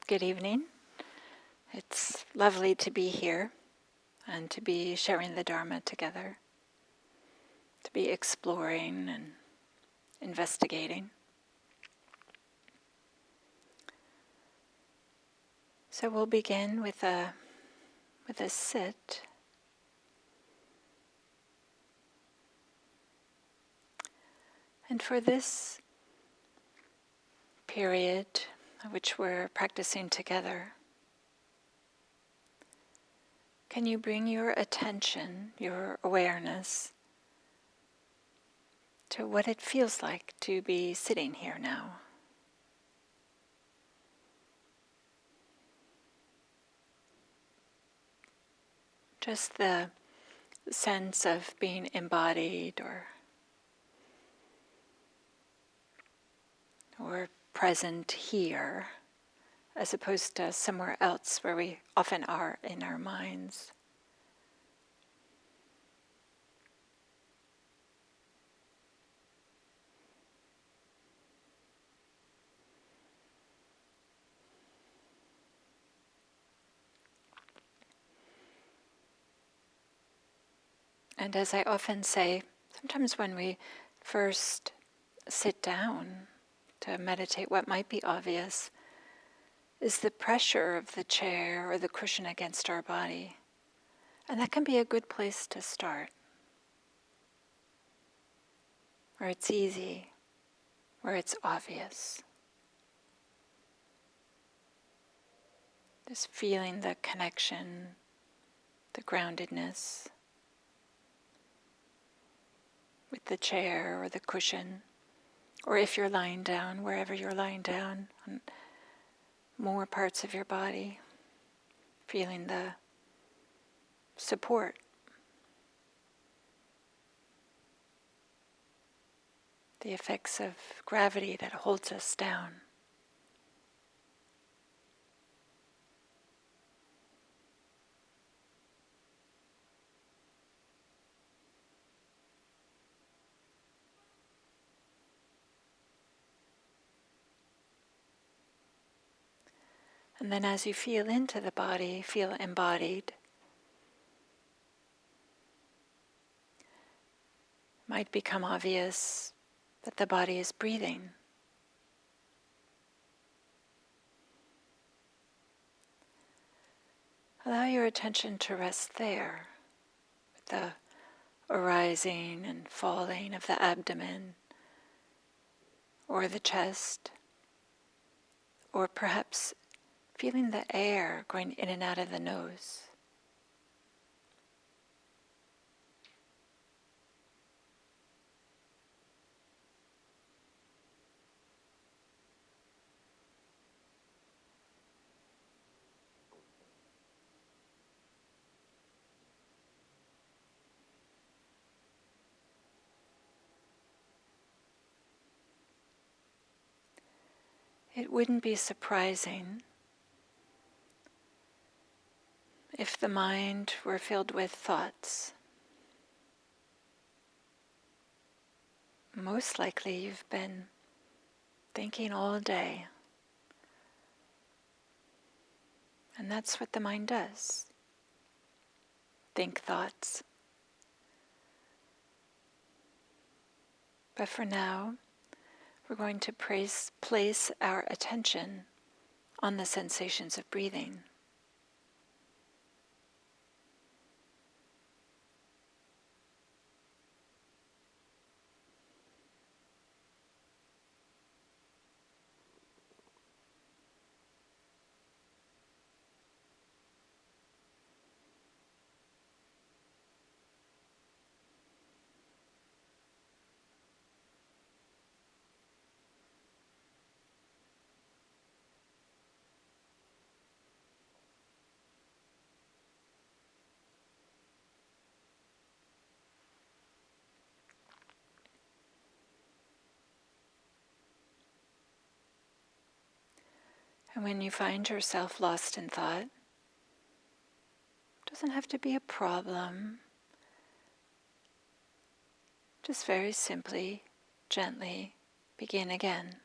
Good evening. It's lovely to be here and to be sharing the Dharma together, to be exploring and investigating. So we'll begin with a sit. And for this period, which we're practicing together, can you bring your attention, your awareness, to what it feels like to be sitting here now? Just the sense of being embodied or present here, as opposed to somewhere else where we often are in our minds. And as I often say, sometimes when we first sit down to meditate, what might be obvious is the pressure of the chair or the cushion against our body. And that can be a good place to start, where it's easy, where it's obvious. Just feeling the connection, the groundedness with the chair or the cushion, or if you're lying down, wherever you're lying down, on more parts of your body, feeling the support. The effects of gravity that holds us down. And then as you feel into the body, feel embodied. It might become obvious that the body is breathing. Allow your attention to rest there, with the arising and falling of the abdomen, or the chest, or perhaps feeling the air going in and out of the nose. It wouldn't be surprising if the mind were filled with thoughts. Most likely you've been thinking all day. And that's what the mind does. Think thoughts. But for now, we're going to place our attention on the sensations of breathing. And when you find yourself lost in thought, it doesn't have to be a problem. Just very simply, gently begin again.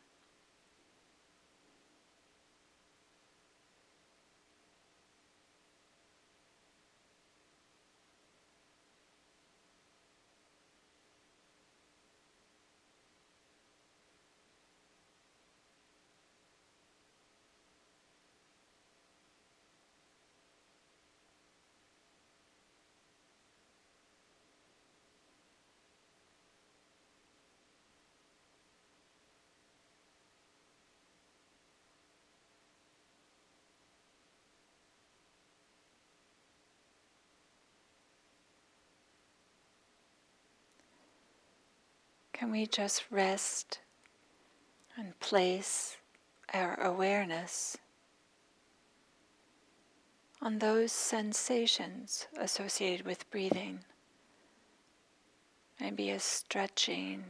can we just rest and place our awareness on those sensations associated with breathing? Maybe a stretching,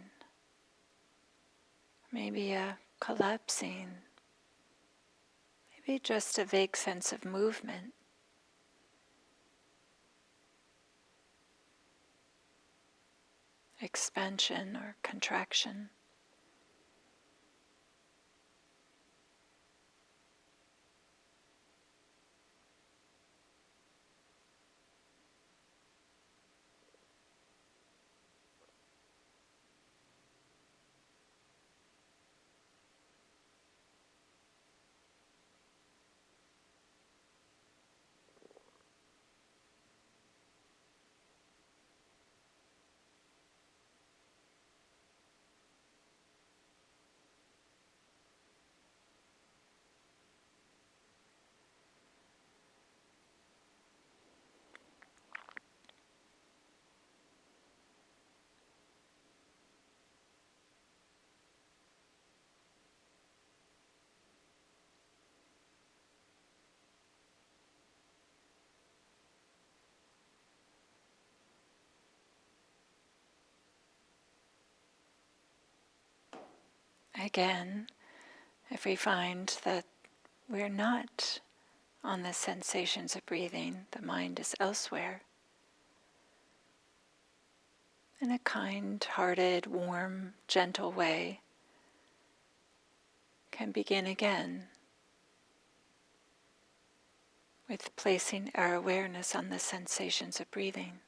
maybe a collapsing, maybe just a vague sense of movement. Expansion or contraction. Again, if we find that we're not on the sensations of breathing, the mind is elsewhere, in a kind-hearted, warm, gentle way, can begin again with placing our awareness on the sensations of breathing.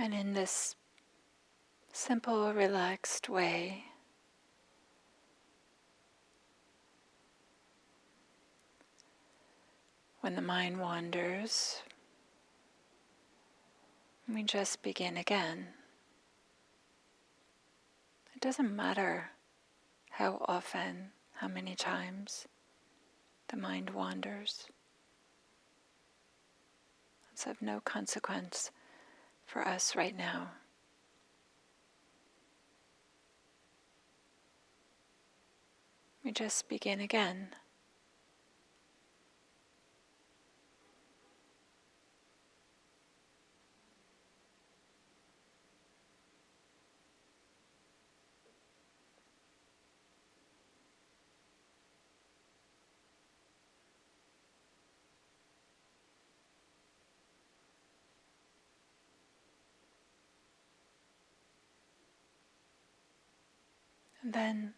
And in this simple, relaxed way, when the mind wanders, we just begin again. It doesn't matter how often, how many times the mind wanders. It's of no consequence for us right now. We just begin again. And then,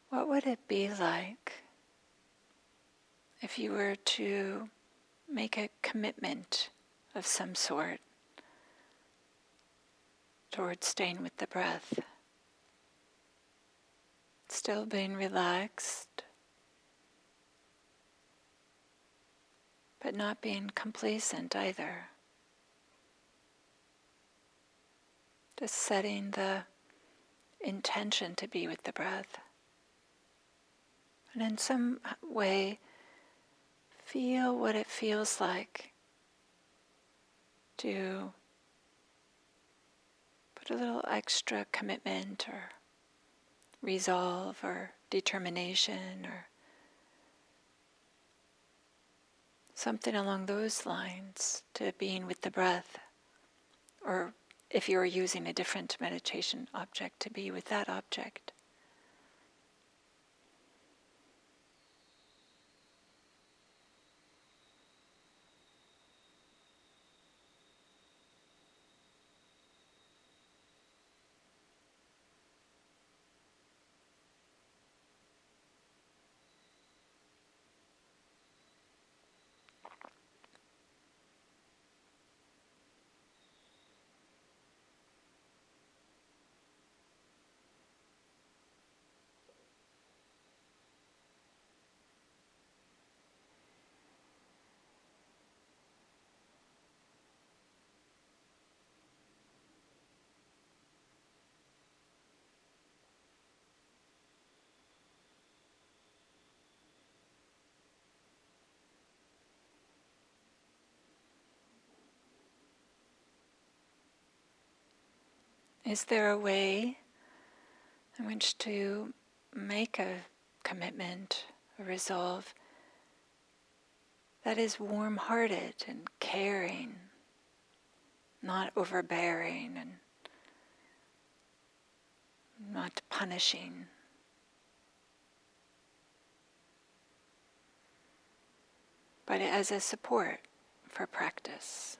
what would it be like if you were to make a commitment of some sort towards staying with the breath? Still being relaxed, but not being complacent either. Just setting the intention to be with the breath. And in some way, feel what it feels like to put a little extra commitment or resolve or determination or something along those lines, to being with the breath, or if you're using a different meditation object, to be with that object. Is there a way in which to make a commitment, a resolve that is warm-hearted and caring, not overbearing and not punishing, but as a support for practice?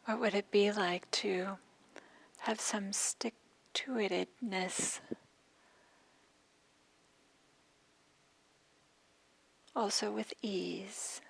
What would it be like to have some stick-to-itedness, also with ease?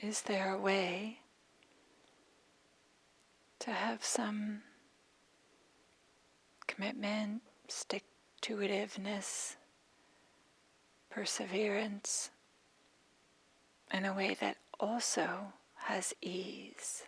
is there a way to have some commitment, stick-to-itiveness, perseverance, in a way that also has ease?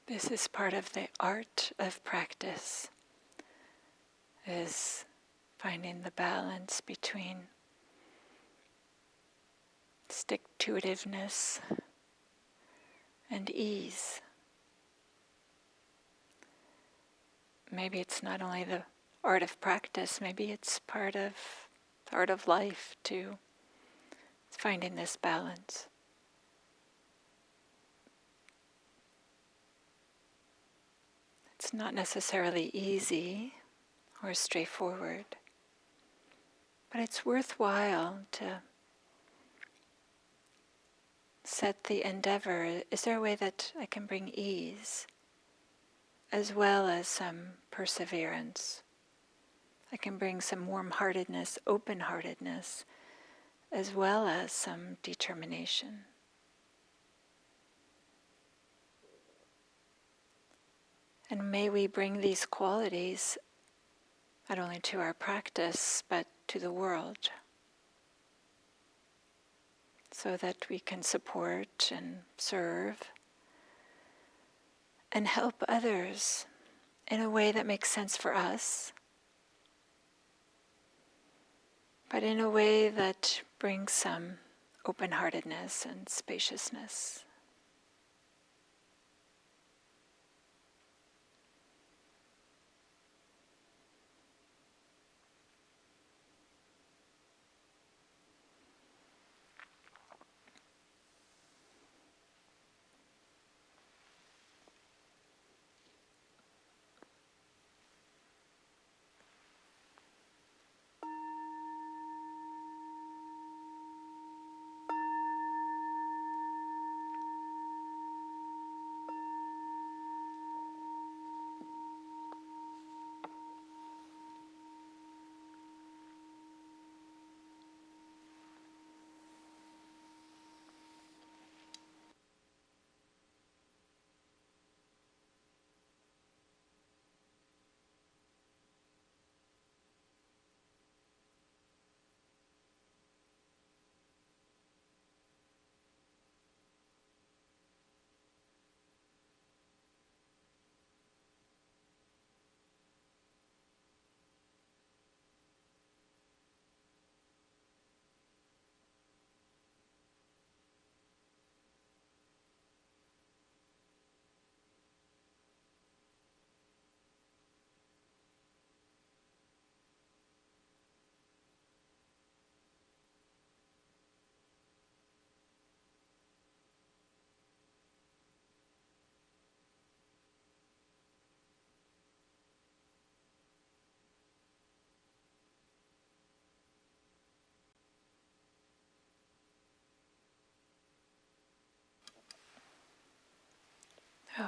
This is part of the art of practice, is finding the balance between stick-to-itiveness and ease. Maybe it's not only the art of practice, maybe it's part of the art of life too, finding this balance. It's not necessarily easy or straightforward, but it's worthwhile to set the endeavor. Is there a way that I can bring ease as well as some perseverance? I can bring some warm-heartedness, open-heartedness, as well as some determination. And may we bring these qualities not only to our practice, but to the world, so that we can support and serve and help others in a way that makes sense for us, but in a way that brings some open-heartedness and spaciousness.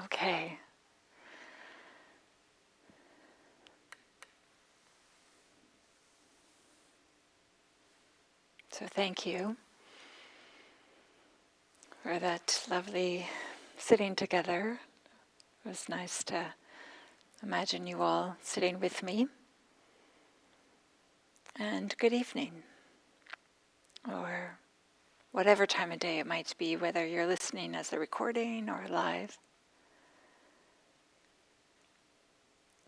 Okay. So thank you for that lovely sitting together. It was nice to imagine you all sitting with me. And good evening, or whatever time of day it might be, whether you're listening as a recording or live.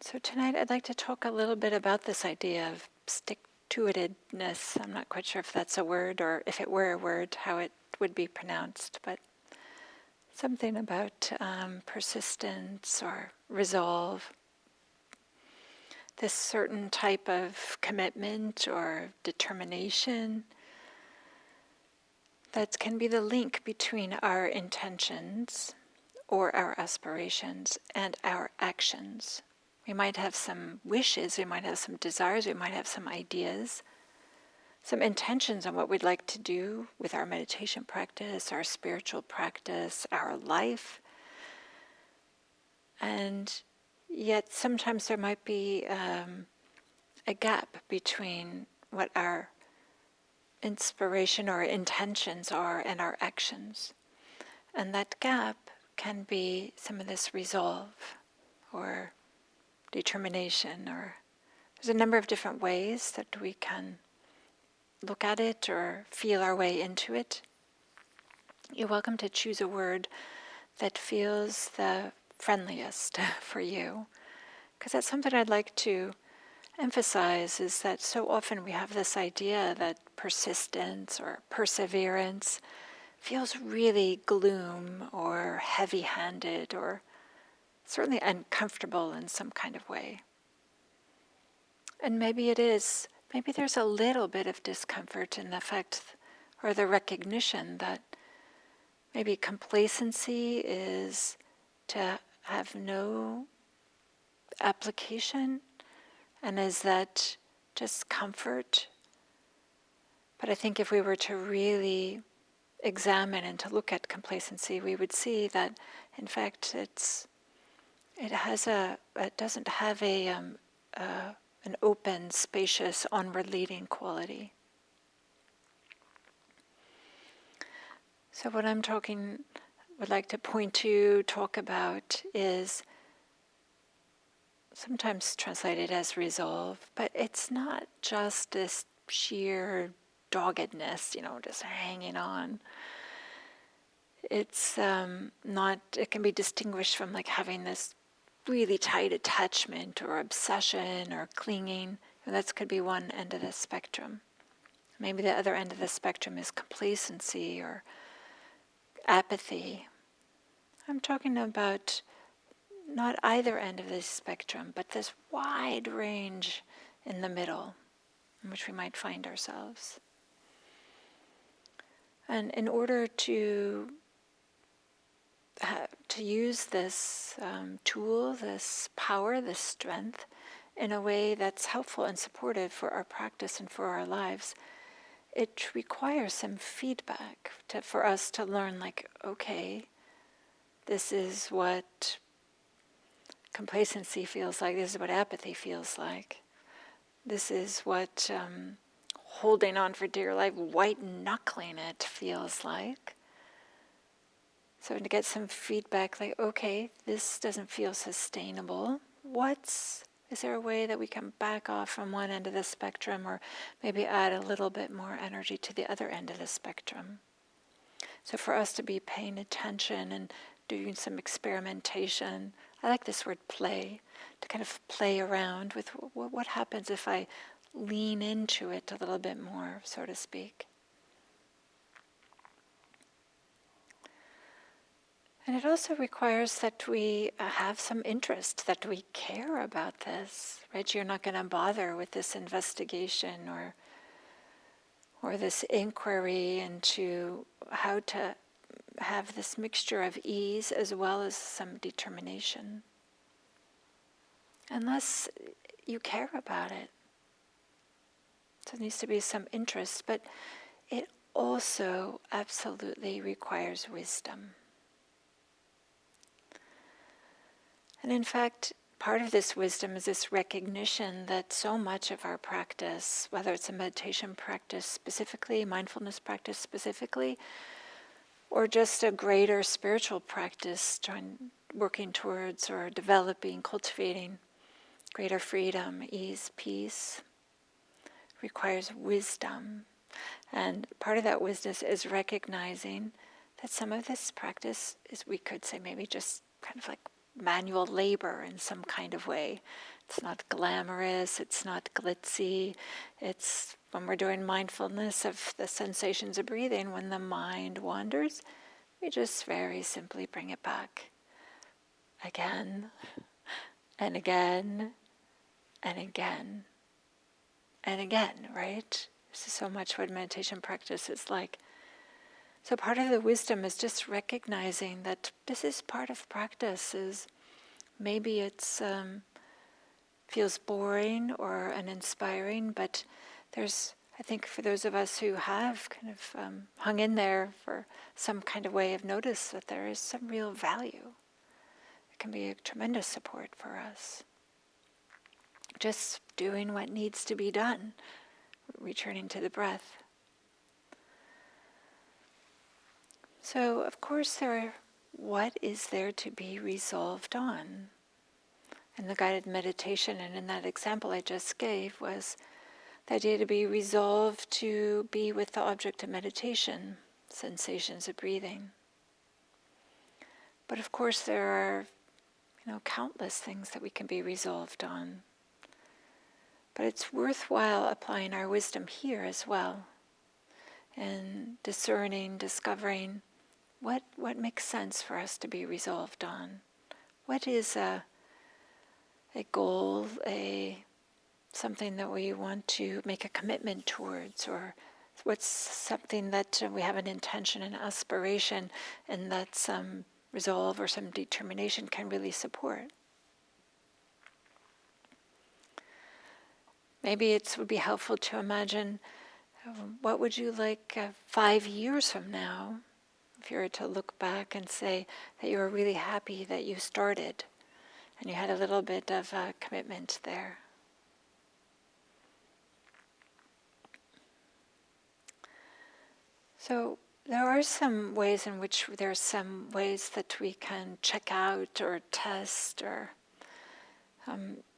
So tonight I'd like to talk a little bit about this idea of stick-to-itedness. I'm not quite sure if that's a word, or if it were a word, how it would be pronounced, but something about persistence or resolve. This certain type of commitment or determination that can be the link between our intentions or our aspirations and our actions. We might have some wishes, we might have some desires, we might have some ideas, some intentions on what we'd like to do with our meditation practice, our spiritual practice, our life. And yet sometimes there might be a gap between what our inspiration or intentions are and our actions. And that gap can be some of this resolve or determination, or there's a number of different ways that we can look at it or feel our way into it. You're welcome to choose a word that feels the friendliest for you. Because that's something I'd like to emphasize, is that so often we have this idea that persistence or perseverance feels really gloom or heavy-handed or certainly uncomfortable in some kind of way. And maybe it is. Maybe there's a little bit of discomfort in the fact or the recognition that maybe complacency is to have no application, and is that just comfort? But I think if we were to really examine and to look at complacency, we would see that, in fact, it doesn't have an open, spacious, onward-leading quality. So what would like to point to, talk about, is sometimes translated as resolve, but it's not just this sheer doggedness, just hanging on. It's not, it can be distinguished from like having this really tight attachment or obsession or clinging. And that could be one end of the spectrum. Maybe the other end of the spectrum is complacency or apathy. I'm talking about not either end of this spectrum, but this wide range in the middle in which we might find ourselves. And in order to use this tool, this power, this strength, in a way that's helpful and supportive for our practice and for our lives, it requires some feedback for us to learn, like, okay, this is what complacency feels like, this is what apathy feels like, this is what holding on for dear life, white-knuckling it feels like. So to get some feedback, like, okay, this doesn't feel sustainable. Is there a way that we can back off from one end of the spectrum, or maybe add a little bit more energy to the other end of the spectrum? So for us to be paying attention and doing some experimentation, I like this word play, to kind of play around with what happens if I lean into it a little bit more, so to speak. And it also requires that we have some interest, that we care about this, right? You're not going to bother with this investigation or this inquiry into how to have this mixture of ease as well as some determination, unless you care about it. So there needs to be some interest, but it also absolutely requires wisdom. And in fact, part of this wisdom is this recognition that so much of our practice, whether it's a meditation practice specifically, mindfulness practice specifically, or just a greater spiritual practice, working towards or developing, cultivating greater freedom, ease, peace, requires wisdom. And part of that wisdom is recognizing that some of this practice is, we could say, maybe just kind of like manual labor in some kind of way. It's not glamorous, it's not glitzy. It's when we're doing mindfulness of the sensations of breathing, when the mind wanders, we just very simply bring it back again and again and again and again, right? This is so much what meditation practice is like. So part of the wisdom is just recognizing that this is part of practice. Is maybe it's feels boring or uninspiring, but there's, I think, for those of us who have kind of hung in there for some kind of way, have noticed that there is some real value. It can be a tremendous support for us. Just doing what needs to be done, returning to the breath. So, of course, what is there to be resolved on? And the guided meditation, and in that example I just gave, was the idea to be resolved to be with the object of meditation, sensations of breathing. But of course there are countless things that we can be resolved on. But it's worthwhile applying our wisdom here as well, and discerning, discovering what makes sense for us to be resolved on. What is a goal, something that we want to make a commitment towards, or what's something that we have an intention and aspiration, and that some resolve or some determination can really support. Maybe it would be helpful to imagine what would you like 5 years from now, if you were to look back and say that you were really happy that you started and you had a little bit of commitment there. So there are some ways in which that we can check out or test, or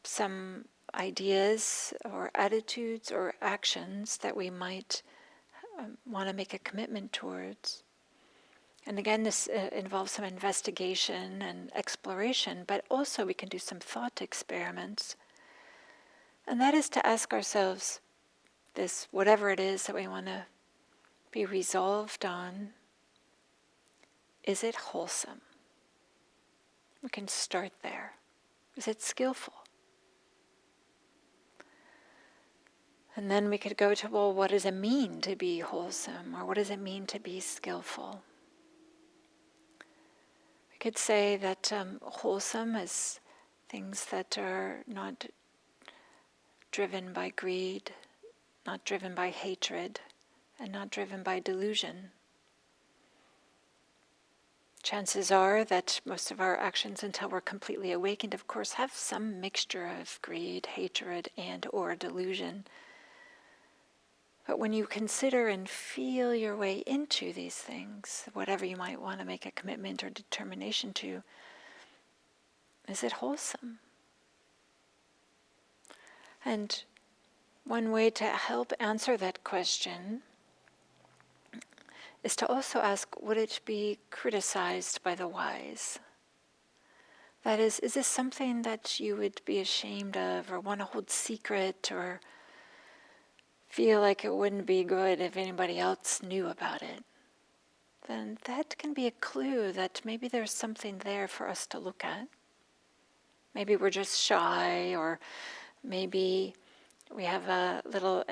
some ideas or attitudes or actions that we might want to make a commitment towards. And again, this involves some investigation and exploration, but also we can do some thought experiments. And that is to ask ourselves this, whatever it is that we want to be resolved on, is it wholesome? We can start there. Is it skillful? And then we could go to, well, what does it mean to be wholesome? Or what does it mean to be skillful? We could say that wholesome is things that are not driven by greed, not driven by hatred, and not driven by delusion. Chances are that most of our actions, until we're completely awakened, of course, have some mixture of greed, hatred, and or delusion. But when you consider and feel your way into these things, whatever you might want to make a commitment or determination to, is it wholesome? And one way to help answer that question is to also ask, would it be criticized by the wise? That is this something that you would be ashamed of, or want to hold secret, or feel like it wouldn't be good if anybody else knew about it? Then that can be a clue that maybe there's something there for us to look at. Maybe we're just shy, or maybe we have a little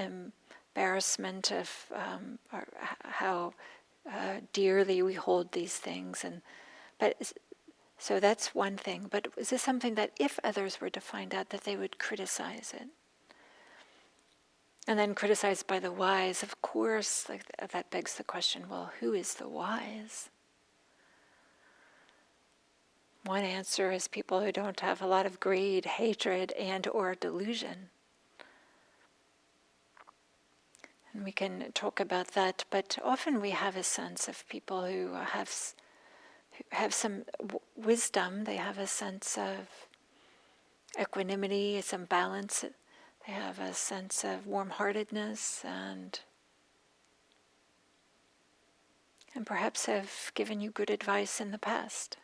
embarrassment of how dearly we hold these things, so that's one thing. But is this something that if others were to find out, that they would criticize it? And then criticized by the wise, of course, that begs the question, well, who is the wise? One answer is people who don't have a lot of greed, hatred, and or delusion. And we can talk about that, but often we have a sense of people who have some wisdom. They have a sense of equanimity, some balance. They have a sense of warm-heartedness, and perhaps have given you good advice in the past.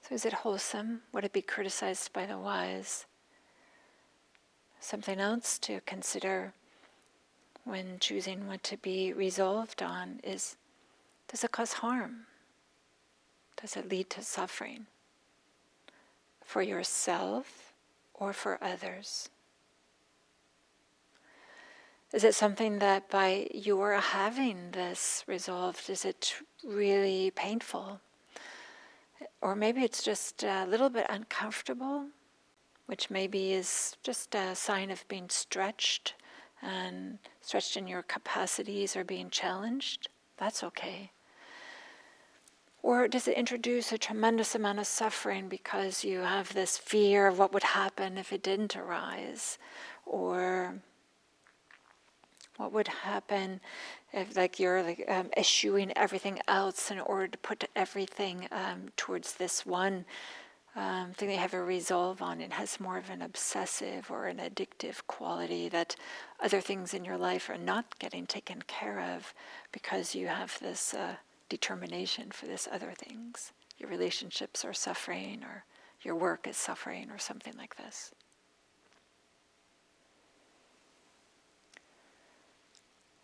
So is it wholesome? Would it be criticized by the wise? Something else to consider when choosing what to be resolved on is, does it cause harm? Does it lead to suffering? For yourself or for others? Is it something that by your having this resolved, is it really painful? Or maybe it's just a little bit uncomfortable, which maybe is just a sign of being stretched, and stretched in your capacities or being challenged. That's okay. Or does it introduce a tremendous amount of suffering because you have this fear of what would happen if it didn't arise? Or what would happen if you're eschewing everything else in order to put everything towards this one thing they have a resolve on? It has more of an obsessive or an addictive quality, that other things in your life are not getting taken care of because you have this determination for this other things. Your relationships are suffering, or your work is suffering, or something like this.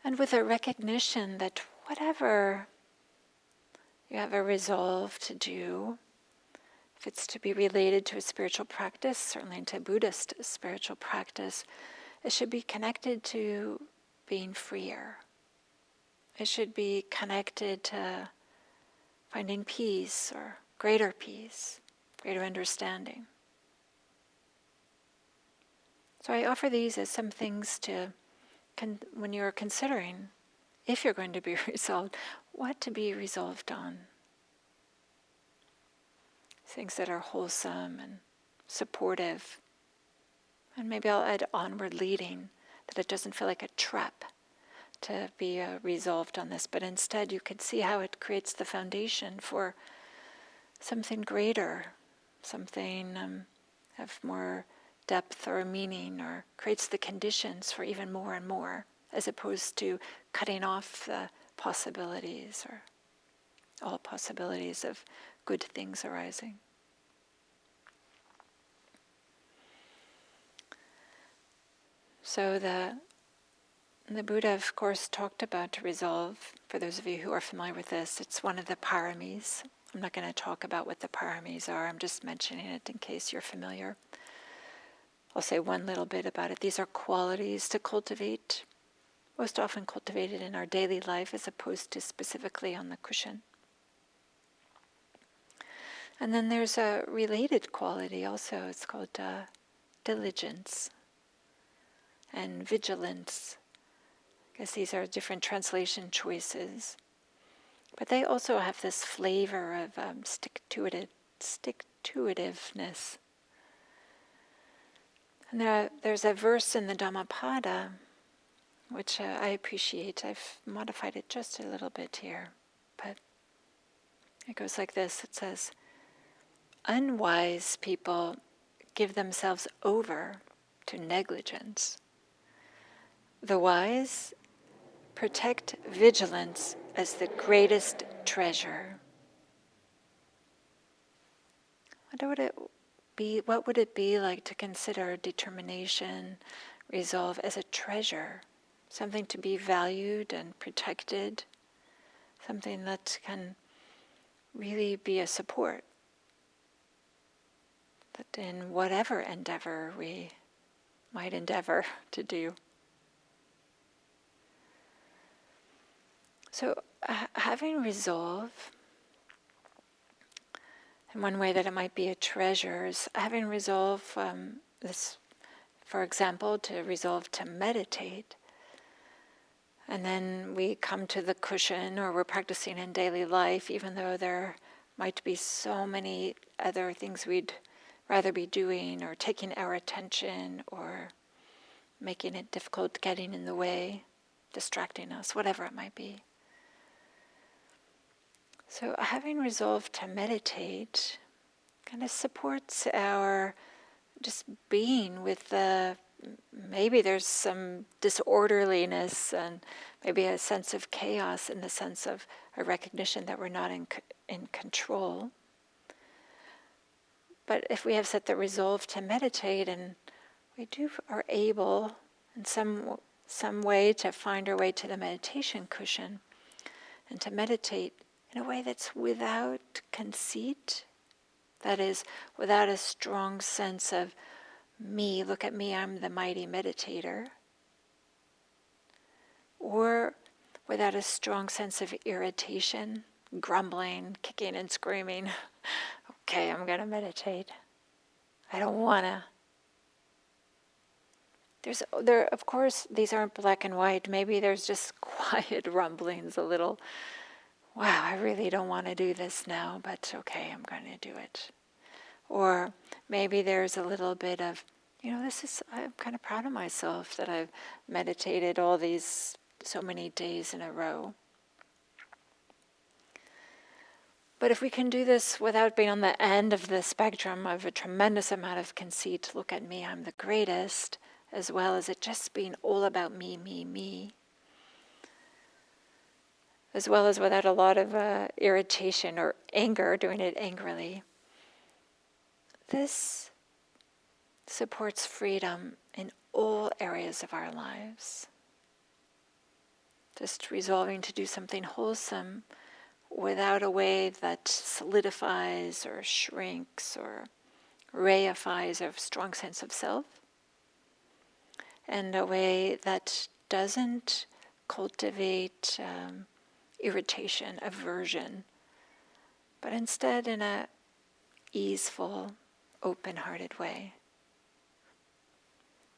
And with a recognition that whatever you have a resolve to do, if it's to be related to a spiritual practice, certainly to Buddhist spiritual practice, it should be connected to being freer. It should be connected to finding peace or greater understanding. So I offer these as some things to, when you're considering, if you're going to be resolved, what to be resolved on. Things that are wholesome and supportive. And maybe I'll add onward leading, that it doesn't feel like a trap to be resolved on this, but instead you could see how it creates the foundation for something greater, something of more depth or meaning, or creates the conditions for even more and more, as opposed to cutting off the possibilities or all possibilities of good things arising. So the Buddha, of course, talked about resolve. For those of you who are familiar with this, it's one of the paramis. I'm not going to talk about what the paramis are. I'm just mentioning it in case you're familiar. I'll say one little bit about it. These are qualities to cultivate, most often cultivated in our daily life as opposed to specifically on the cushion. And then there's a related quality also. It's called diligence and vigilance. I guess these are different translation choices. But they also have this flavor of stick-to-itiveness. And there's a verse in the Dhammapada which I appreciate. I've modified it just a little bit here. But it goes like this. It says, "Unwise people give themselves over to negligence. The wise protect vigilance as the greatest treasure." What would it be like to consider determination, resolve as a treasure, something to be valued and protected, something that can really be a support, that in whatever endeavor we might endeavor to do. So having resolve, and one way that it might be a treasure is having resolve, this, for example, to resolve to meditate. And then we come to the cushion, or we're practicing in daily life, even though there might be so many other things we'd rather be doing, or taking our attention, or making it difficult, getting in the way, distracting us, whatever it might be. So having resolved to meditate kind of supports our just being with maybe there's some disorderliness and maybe a sense of chaos in the sense of a recognition that we're not in control. But if we have set the resolve to meditate, and we are able in some way to find our way to the meditation cushion and to meditate in a way that's without conceit, that is, without a strong sense of me, look at me, I'm the mighty meditator, or without a strong sense of irritation, grumbling, kicking and screaming, okay, I'm going to meditate. I don't want to. Of course, these aren't black and white. Maybe there's just quiet rumblings, a little, wow, I really don't want to do this now, but okay, I'm going to do it. Or maybe there's a little bit of, I'm kind of proud of myself that I've meditated all these so many days in a row. But if we can do this without being on the end of the spectrum of a tremendous amount of conceit, look at me, I'm the greatest, as well as it just being all about me, as well as without a lot of irritation or anger, doing it angrily. This supports freedom in all areas of our lives. Just resolving to do something wholesome without a way that solidifies or shrinks or reifies a strong sense of self, and a way that doesn't cultivate irritation, aversion, but instead in a easeful, open-hearted way.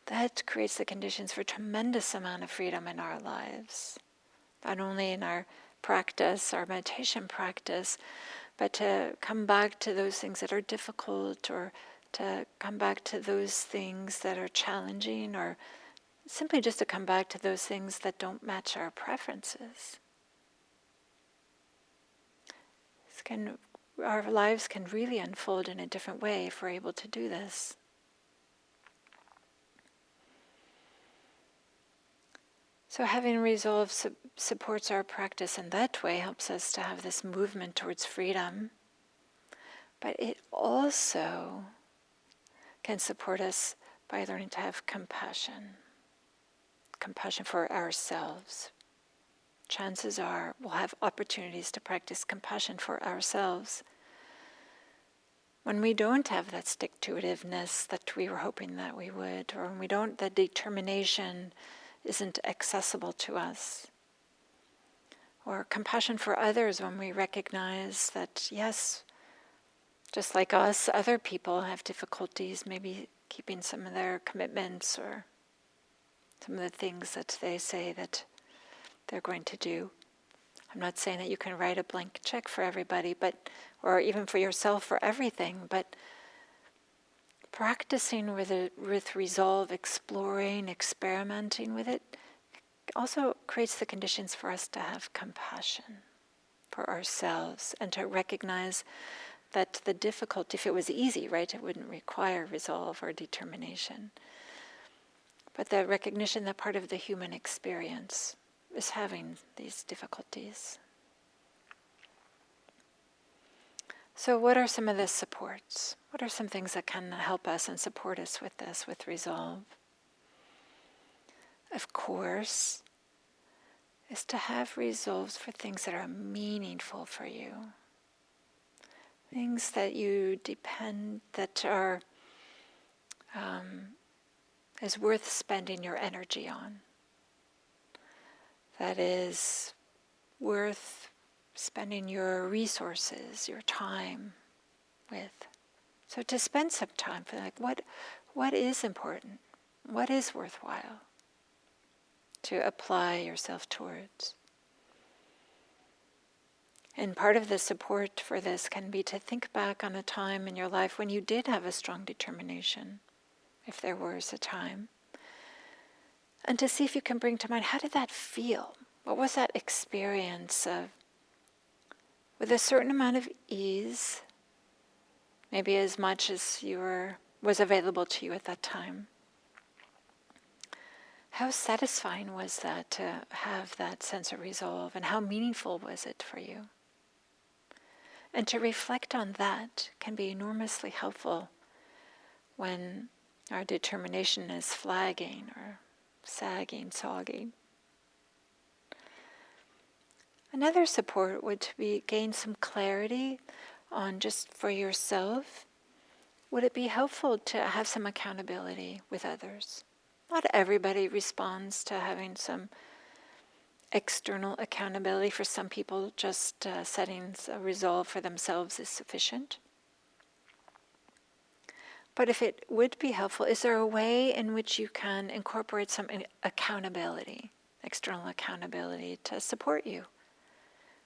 That creates the conditions for a tremendous amount of freedom in our lives, not only in our practice, our meditation practice, but to come back to those things that are difficult, or to come back to those things that are challenging, or simply just to come back to those things that don't match our preferences. Our lives can really unfold in a different way if we're able to do this. So having resolve supports our practice in that way, helps us to have this movement towards freedom. But it also can support us by learning to have compassion for ourselves. Chances are we'll have opportunities to practice compassion for ourselves when we don't have that stick-to-itiveness that we were hoping that we would, or when we don't, that determination isn't accessible to us. Or compassion for others when we recognize that, yes, just like us, other people have difficulties maybe keeping some of their commitments or some of the things that they say that they're going to do. I'm not saying that you can write a blank check for everybody, or even for yourself for everything, but practicing with resolve, exploring, experimenting with it, also creates the conditions for us to have compassion for ourselves and to recognize that the difficulty, if it was easy, right, it wouldn't require resolve or determination. But the recognition that part of the human experience is having these difficulties. So what are some of the supports? What are some things that can help us and support us with this, with resolve? Of course, is to have resolves for things that are meaningful for you. Things that you depend, that are, is worth spending your energy on. That is worth spending your resources, your time with. So to spend some time for what is important, what is worthwhile to apply yourself towards. And part of the support for this can be to think back on a time in your life when you did have a strong determination, if there was a time, and to see if you can bring to mind, how did that feel? What was that experience of, with a certain amount of ease, maybe as much as was available to you at that time? How satisfying was that to have that sense of resolve, and how meaningful was it for you? And to reflect on that can be enormously helpful when our determination is flagging or sagging, sogging. Another support would be gain some clarity on, just for yourself, would it be helpful to have some accountability with others? Not everybody responds to having some external accountability. For some people, just setting a resolve for themselves is sufficient. But if it would be helpful, is there a way in which you can incorporate some accountability, external accountability, to support you?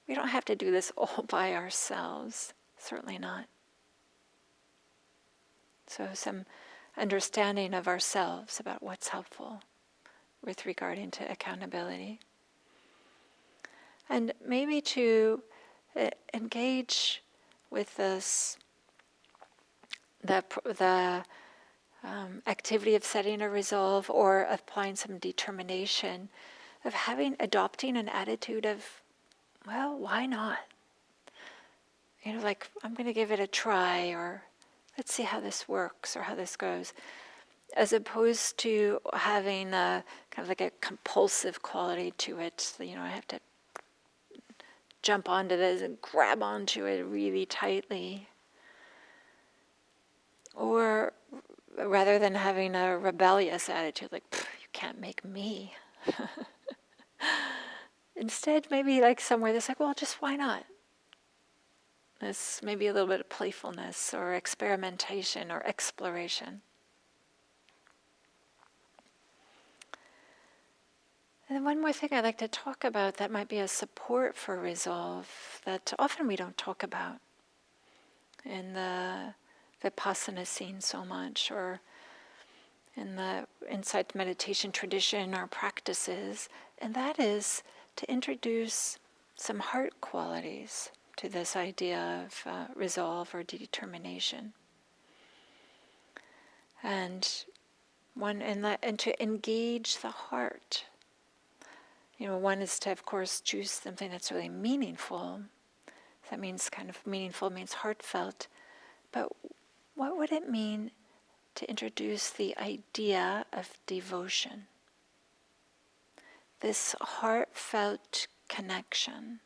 We don't have to do this all by ourselves, certainly not. So some understanding of ourselves about what's helpful with regarding to accountability. And maybe to engage with this, the activity of setting a resolve or applying some determination, of adopting an attitude of well, why not? Like, I'm going to give it a try, or let's see how this works or how this goes, as opposed to having a kind of like a compulsive quality to it. I have to jump onto this and grab onto it really tightly. Or rather than having a rebellious attitude, like, you can't make me. Instead, maybe like somewhere that's like, well, just why not? There's maybe a little bit of playfulness or experimentation or exploration. And then one more thing I'd like to talk about that might be a support for resolve that often we don't talk about in the Vipassana scene so much, or in the insight meditation tradition or practices, and that is to introduce some heart qualities to this idea of resolve or determination. And to engage the heart. One is to, of course, choose something that's really meaningful. That means kind of meaningful means heartfelt. But what would it mean to introduce the idea of devotion? This heartfelt connection,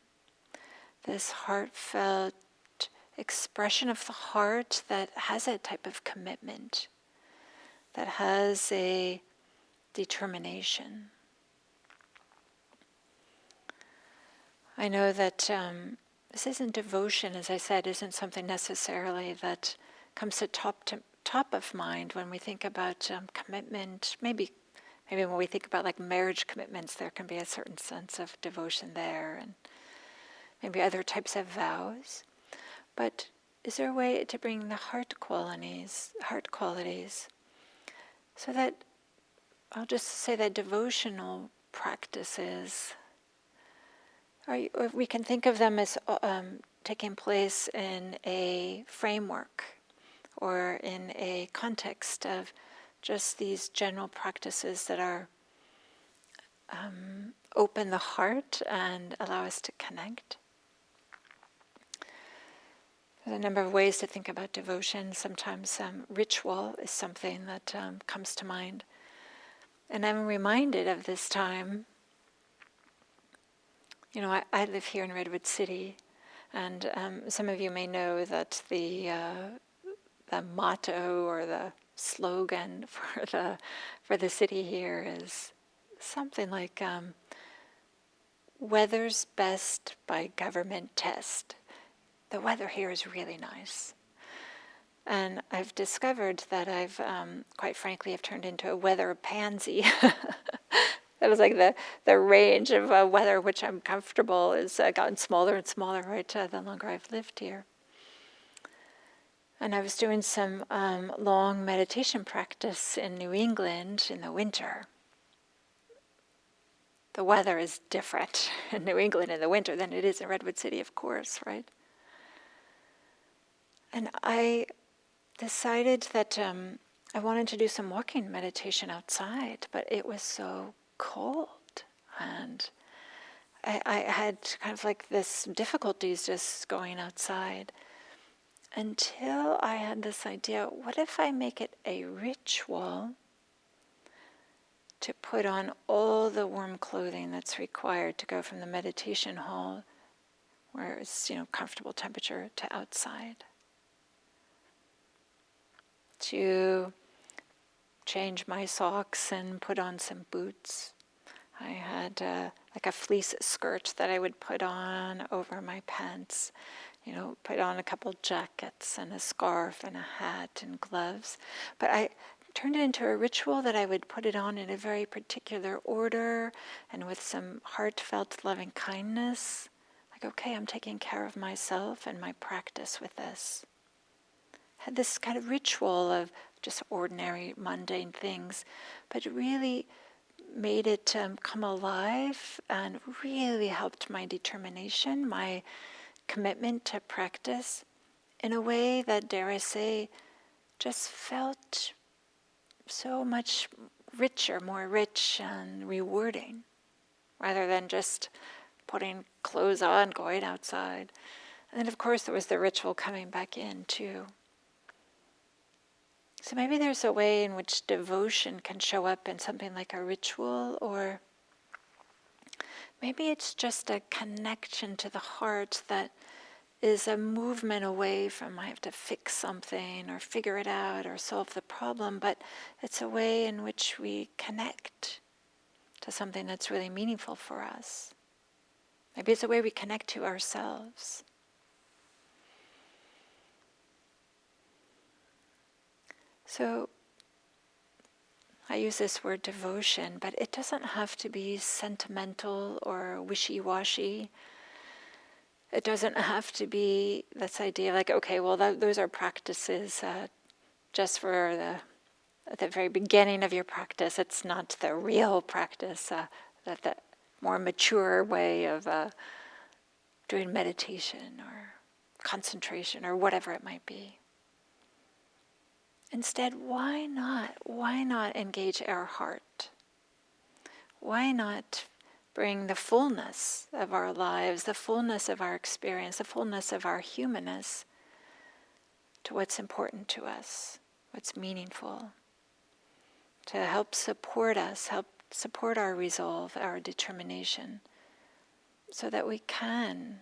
this heartfelt expression of the heart that has a type of commitment, that has a determination. I know that this isn't devotion, as I said, isn't something necessarily that comes to top of mind when we think about commitment. Maybe when we think about like marriage commitments, there can be a certain sense of devotion there, and maybe other types of vows. But is there a way to bring the heart qualities, so that I'll just say that devotional practices, or we can think of them as taking place in a framework or in a context of just these general practices that are open the heart and allow us to connect. There's a number of ways to think about devotion. Sometimes ritual is something that comes to mind. And I'm reminded of this time. I live here in Redwood City, and some of you may know that the motto or the slogan for the city here is something like "Weather's best by government test." The weather here is really nice, and I've discovered that I've quite frankly have turned into a weather pansy. That was like the range of weather which I'm comfortable has gotten smaller and smaller, right, the longer I've lived here. And I was doing some long meditation practice in New England in the winter. The weather is different in New England in the winter than it is in Redwood City, of course, right? And I decided that I wanted to do some walking meditation outside, but it was so cold, and I had kind of like this difficulties just going outside, until I had this idea, what if I make it a ritual to put on all the warm clothing that's required to go from the meditation hall, where it's comfortable temperature, to outside, to change my socks and put on some boots. I had like a fleece skirt that I would put on over my pants, put on a couple jackets and a scarf and a hat and gloves. But I turned it into a ritual that I would put it on in a very particular order and with some heartfelt loving kindness. Like, okay, I'm taking care of myself and my practice with this. Had this kind of ritual of just ordinary, mundane things, but really made it come alive and really helped my determination, my commitment to practice in a way that, dare I say, just felt so much richer, more rich and rewarding, rather than just putting clothes on, going outside. And then of course there was the ritual coming back in too. So maybe there's a way in which devotion can show up in something like a ritual, or maybe it's just a connection to the heart that is a movement away from I have to fix something or figure it out or solve the problem, but it's a way in which we connect to something that's really meaningful for us. Maybe it's a way we connect to ourselves. So I use this word devotion, but it doesn't have to be sentimental or wishy-washy. It doesn't have to be this idea like, okay, well, those are practices just for at the very beginning of your practice. It's not the real practice, the more mature way of doing meditation or concentration or whatever it might be. Instead, why not? Why not engage our heart? Why not bring the fullness of our lives, the fullness of our experience, the fullness of our humanness to what's important to us, what's meaningful, to help support us, help support our resolve, our determination, so that we can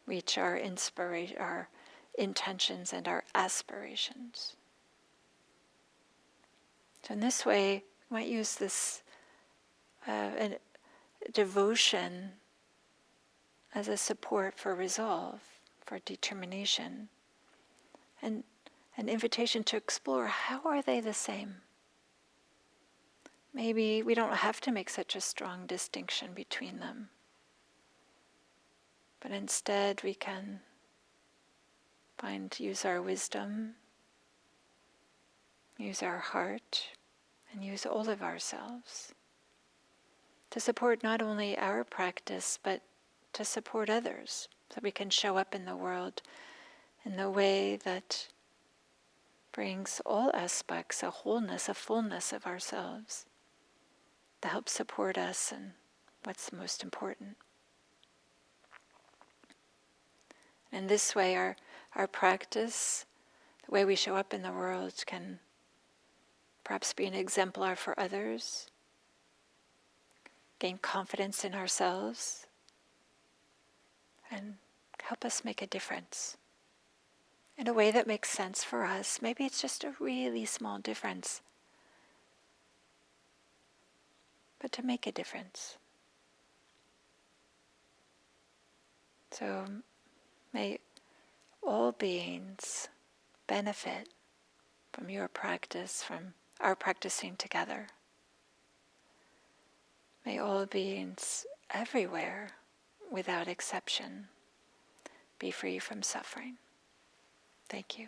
reach our inspiration, our intentions and our aspirations. So in this way, we might use this devotion as a support for resolve, for determination, and an invitation to explore how are they the same. Maybe we don't have to make such a strong distinction between them, but instead we can use our wisdom, use our heart, and use all of ourselves to support not only our practice, but to support others, so we can show up in the world in the way that brings all aspects, a wholeness, a fullness of ourselves, to help support us in what's the most important. In this way, our practice, the way we show up in the world, can perhaps be an exemplar for others, gain confidence in ourselves, and help us make a difference in a way that makes sense for us. Maybe it's just a really small difference, but to make a difference. So may all beings benefit from your practice, from our practicing together. May all beings everywhere, without exception, be free from suffering. Thank you.